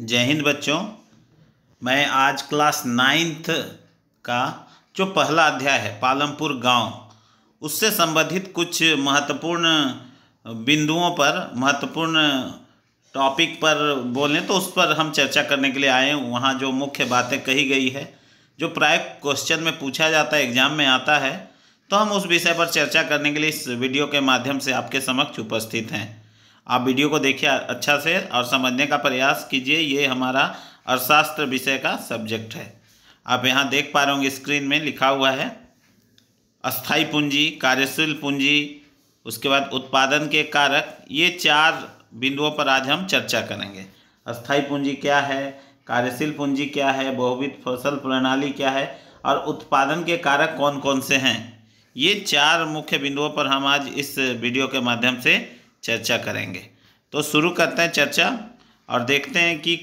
जय हिंद बच्चों। मैं आज क्लास 9th का जो पहला अध्याय है पालमपुर गांव उससे संबंधित कुछ महत्वपूर्ण बिंदुओं पर महत्वपूर्ण टॉपिक पर बोलें तो उस पर हम चर्चा करने के लिए आए हैं। वहाँ जो मुख्य बातें कही गई है जो प्राय क्वेश्चन में पूछा जाता है, एग्जाम में आता है, तो हम उस विषय पर चर्चा करने के लिए इस वीडियो के माध्यम से आपके समक्ष उपस्थित हैं। आप वीडियो को देखिए अच्छा से और समझने का प्रयास कीजिए। ये हमारा अर्थशास्त्र विषय का सब्जेक्ट है। आप यहाँ देख पा रहे होंगे स्क्रीन में लिखा हुआ है अस्थाई पूंजी, कार्यशील पूंजी, उसके बाद उत्पादन के कारक। ये 4 बिंदुओं पर आज हम चर्चा करेंगे। अस्थाई पूंजी क्या है, कार्यशील पूंजी क्या है, बहुविध फसल प्रणाली क्या है और उत्पादन के कारक कौन कौन से हैं। ये 4 मुख्य बिंदुओं पर हम आज इस वीडियो के माध्यम से चर्चा करेंगे। तो शुरू करते हैं चर्चा और देखते हैं कि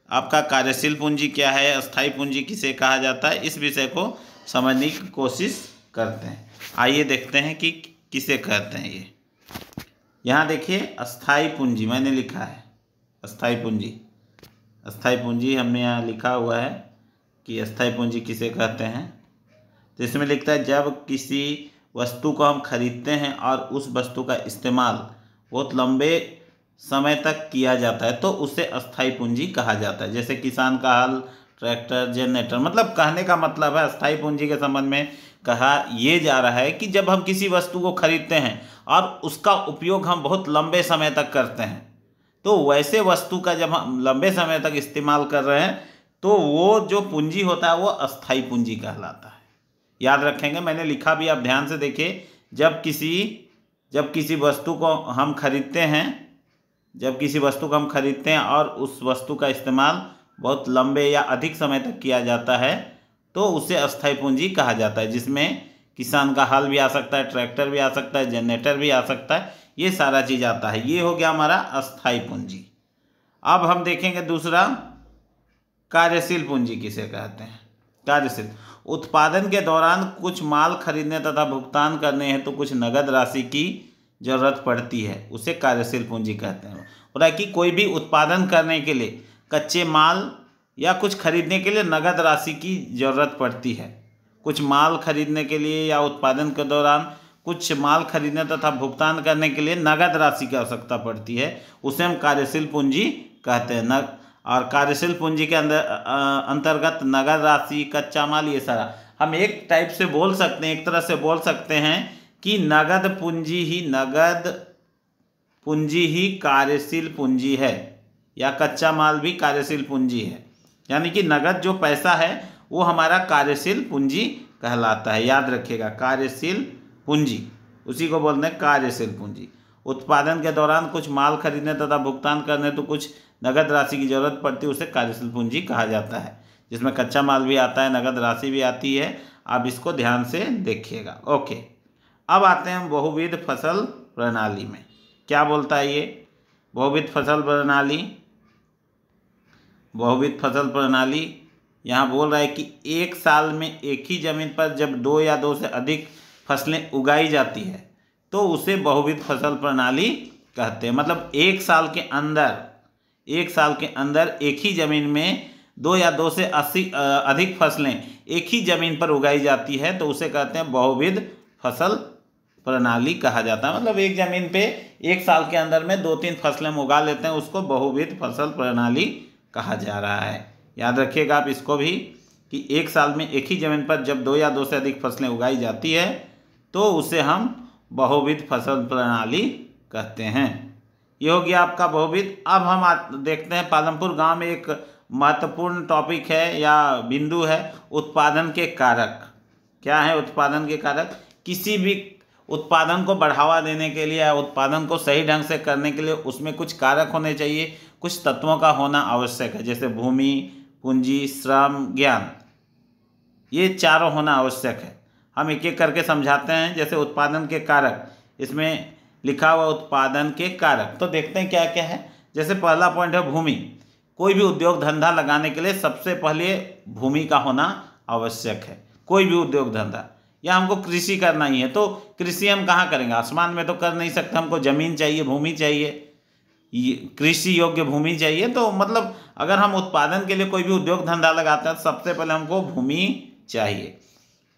आपका कार्यशील पूंजी क्या है, अस्थाई पूंजी किसे कहा जाता है। इस विषय को समझने की कोशिश करते हैं। आइए देखते हैं कि किसे कहते हैं। ये यहाँ देखिए अस्थाई पूंजी मैंने लिखा है। अस्थाई पूंजी हमने यहाँ लिखा हुआ है कि अस्थाई पूंजी किसे कहते हैं। तो इसमें लिखता है जब किसी वस्तु को हम खरीदते हैं और उस वस्तु का इस्तेमाल बहुत लंबे समय तक किया जाता है तो उसे अस्थाई पूंजी कहा जाता है। जैसे किसान का हल, ट्रैक्टर, जनरेटर। मतलब कहने का मतलब है अस्थाई पूंजी के संबंध में कहा यह जा रहा है कि जब हम किसी वस्तु को खरीदते हैं और उसका उपयोग हम बहुत लंबे समय तक करते हैं तो वैसे वस्तु का जब हम लंबे समय तक इस्तेमाल कर रहे हैं तो वो जो पूंजी होता है वो अस्थाई पूंजी कहलाता है। याद रखेंगे, मैंने लिखा भी, आप ध्यान से देखिए। जब किसी वस्तु को हम खरीदते हैं और उस वस्तु का इस्तेमाल बहुत लंबे या अधिक समय तक किया जाता है तो उसे अस्थाई पूंजी कहा जाता है। जिसमें किसान का हल भी आ सकता है, ट्रैक्टर भी आ सकता है, जनरेटर भी आ सकता है, ये सारा चीज़ आता है। ये हो गया हमारा अस्थाई पूंजी। अब हम देखेंगे दूसरा, कार्यशील पूंजी किसे कहते हैं। कार्यशील उत्पादन के दौरान कुछ माल खरीदने तथा भुगतान करने हेतु कुछ नगद राशि की जरूरत पड़ती है, उसे कार्यशील पूंजी कहते हैं। और है कि कोई भी उत्पादन करने के लिए कच्चे माल या कुछ खरीदने के लिए नगद राशि की जरूरत पड़ती है। कुछ माल खरीदने के लिए या उत्पादन के दौरान कुछ माल खरीदने तथा भुगतान करने के लिए नगद राशि की आवश्यकता पड़ती है, उसे हम कार्यशील पूंजी कहते हैं। और कार्यशील पूंजी के अंतर्गत नगद राशि, कच्चा माल, ये सारा हम एक टाइप से बोल सकते हैं, एक तरह से बोल सकते हैं कि नगद पूंजी ही कार्यशील पूंजी है या कच्चा माल भी कार्यशील पूंजी है। यानी कि नगद जो पैसा है वो हमारा कार्यशील पूंजी कहलाता है। याद रखिएगा, कार्यशील पूंजी उसी को बोलते हैं कार्यशील पूंजी। उत्पादन के दौरान कुछ माल खरीदने तथा भुगतान करने तो कुछ नगद राशि की जरूरत पड़ती है, उसे कार्यशील पूंजी कहा जाता है। जिसमें कच्चा माल भी आता है, नगद राशि भी आती है। आप इसको ध्यान से देखिएगा। ओके, अब आते हैं हम बहुविध फसल प्रणाली में। क्या बोलता है ये बहुविध फसल प्रणाली यहाँ बोल रहा है कि एक साल में एक ही जमीन पर जब 2 या 2 से अधिक फसलें उगाई जाती है तो उसे बहुविध फसल प्रणाली कहते हैं। मतलब एक साल के अंदर एक ही ज़मीन में 2 या 2 से अधिक फसलें एक ही ज़मीन पर उगाई जाती है तो उसे कहते हैं बहुविध फसल प्रणाली कहा जाता है। मतलब एक ज़मीन पे एक साल के अंदर में 2-3 फसलें हम उगा लेते हैं, उसको बहुविध फसल प्रणाली कहा जा रहा है। याद रखिएगा आप इसको भी कि एक साल में एक ही ज़मीन पर जब 2 या 2 से अधिक फसलें उगाई जाती है तो उसे हम बहुविध फसल प्रणाली कहते हैं। ये हो गया आपका बहुविध। अब हम देखते हैं पालमपुर गांव में एक महत्वपूर्ण टॉपिक है या बिंदु है, उत्पादन के कारक। क्या है उत्पादन के कारक? किसी भी उत्पादन को बढ़ावा देने के लिए या उत्पादन को सही ढंग से करने के लिए उसमें कुछ कारक होने चाहिए, कुछ तत्वों का होना आवश्यक है। जैसे भूमि, पूंजी, श्रम, ज्ञान, ये चारों होना आवश्यक है। हम एक एक करके समझाते हैं। जैसे उत्पादन के कारक, इसमें लिखा हुआ उत्पादन के कारक, तो देखते हैं क्या क्या है। जैसे पहला पॉइंट है भूमि। कोई भी उद्योग धंधा लगाने के लिए सबसे पहले भूमि का होना आवश्यक है। कोई भी उद्योग धंधा, या हमको कृषि करना ही है तो कृषि हम कहाँ करेंगे? आसमान में तो कर नहीं सकते, हमको ज़मीन चाहिए, भूमि चाहिए। कृषि योग्य भूमि चाहिए। तो मतलब अगर हम उत्पादन के लिए कोई भी उद्योग धंधा लगाते हैं तो सबसे पहले हमको भूमि चाहिए।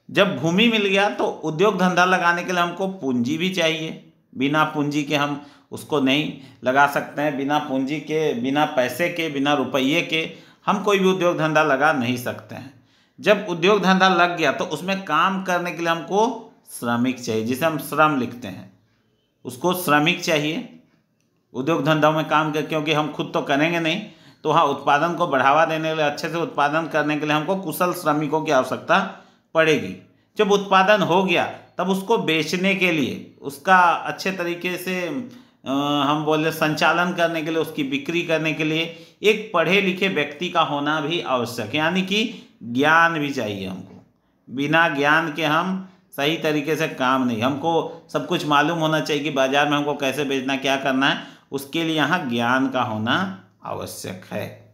जब भूमि मिल गया तो उद्योग धंधा लगाने के लिए हमको पूंजी भी चाहिए। बिना पूंजी के हम उसको नहीं लगा सकते हैं। बिना पूंजी के, बिना पैसे के, बिना रुपये के हम कोई भी उद्योग धंधा लगा नहीं सकते हैं। जब उद्योग धंधा लग गया तो उसमें काम करने के लिए हमको श्रमिक चाहिए, जिसे हम श्रम लिखते हैं, उसको श्रमिक चाहिए उद्योग धंधों में काम कर, क्योंकि हम खुद तो करेंगे नहीं। तो हाँ, उत्पादन को बढ़ावा देने के लिए, अच्छे से उत्पादन करने के लिए हमको कुशल श्रमिकों की आवश्यकता पड़ेगी। जब उत्पादन हो गया तब उसको बेचने के लिए, उसका अच्छे तरीके से हम बोले संचालन करने के लिए, उसकी बिक्री करने के लिए एक पढ़े लिखे व्यक्ति का होना भी आवश्यक है, यानी कि ज्ञान भी चाहिए हमको। बिना ज्ञान के हम सही तरीके से काम नहीं, हमको सब कुछ मालूम होना चाहिए कि बाजार में हमको कैसे बेचना, क्या करना है, उसके लिए यहाँ ज्ञान का होना आवश्यक है।